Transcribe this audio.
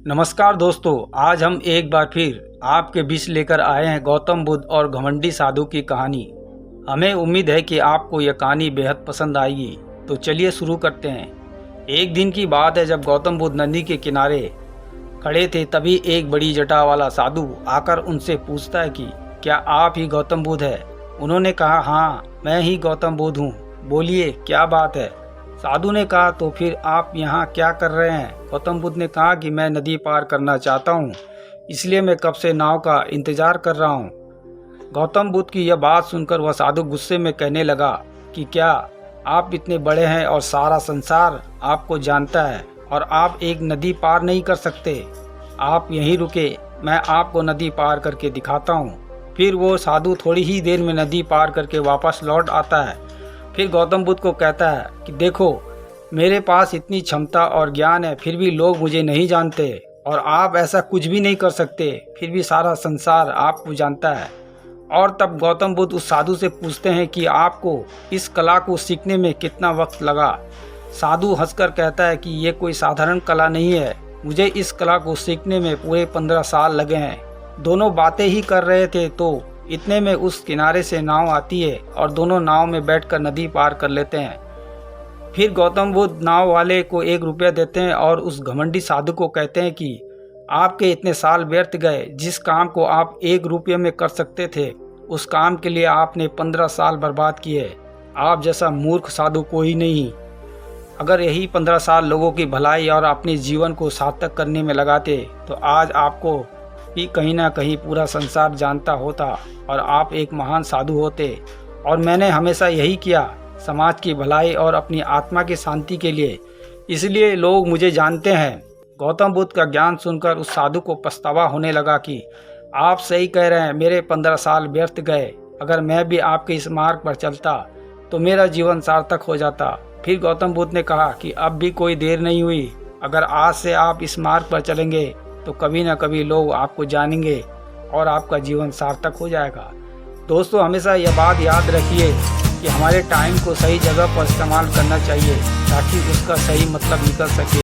नमस्कार दोस्तों, आज हम एक बार फिर आपके बीच लेकर आए हैं गौतम बुद्ध और घमंडी साधु की कहानी। हमें उम्मीद है कि आपको यह कहानी बेहद पसंद आएगी। तो चलिए शुरू करते हैं। एक दिन की बात है, जब गौतम बुद्ध नदी के किनारे खड़े थे, तभी एक बड़ी जटा वाला साधु आकर उनसे पूछता है कि क्या आप ही गौतम बुद्ध है? उन्होंने कहा, हाँ मैं ही गौतम बुद्ध हूँ, बोलिए क्या बात है। साधु ने कहा, तो फिर आप यहाँ क्या कर रहे हैं? गौतम बुद्ध ने कहा कि मैं नदी पार करना चाहता हूँ, इसलिए मैं कब से नाव का इंतजार कर रहा हूँ। गौतम बुद्ध की यह बात सुनकर वह साधु गुस्से में कहने लगा कि क्या आप इतने बड़े हैं और सारा संसार आपको जानता है और आप एक नदी पार नहीं कर सकते? आप यहीं रुके, मैं आपको नदी पार करके दिखाता हूँ। फिर वो साधु थोड़ी ही देर में नदी पार करके वापस लौट आता है। फिर गौतम बुद्ध को कहता है कि देखो, मेरे पास इतनी क्षमता और ज्ञान है, फिर भी लोग मुझे नहीं जानते और आप ऐसा कुछ भी नहीं कर सकते, फिर भी सारा संसार आपको जानता है। और तब गौतम बुद्ध उस साधु से पूछते हैं कि आपको इस कला को सीखने में कितना वक्त लगा? साधु हंसकर कहता है कि ये कोई साधारण कला नहीं है, मुझे इस कला को सीखने में पूरे 15 साल लगे हैं। दोनों बातें ही कर रहे थे तो इतने में उस किनारे से नाव आती है और दोनों नाव में बैठकर नदी पार कर लेते हैं। फिर गौतम बुद्ध नाव वाले को 1 रुपया देते हैं और उस घमंडी साधु को कहते हैं कि आपके इतने साल व्यर्थ गए। जिस काम को आप 1 रुपये में कर सकते थे, उस काम के लिए आपने 15 साल बर्बाद किए। आप जैसा मूर्ख साधु कोई नहीं। अगर यही 15 साल लोगों की भलाई और अपने जीवन को सार्थक करने में लगाते तो आज आपको भी कहीं ना कहीं पूरा संसार जानता होता और आप एक महान साधु होते। और मैंने हमेशा यही किया, समाज की भलाई और अपनी आत्मा की शांति के लिए, इसलिए लोग मुझे जानते हैं। गौतम बुद्ध का ज्ञान सुनकर उस साधु को पछतावा होने लगा कि आप सही कह रहे हैं, मेरे 15 साल व्यर्थ गए। अगर मैं भी आपके इस मार्ग पर चलता तो मेरा जीवन सार्थक हो जाता। फिर गौतम बुद्ध ने कहा कि अब भी कोई देर नहीं हुई। अगर आज से आप इस मार्ग पर चलेंगे तो कभी ना कभी लोग आपको जानेंगे और आपका जीवन सार्थक हो जाएगा। दोस्तों, हमेशा यह बात याद रखिए कि हमारे टाइम को सही जगह पर इस्तेमाल करना चाहिए ताकि उसका सही मतलब निकल सके।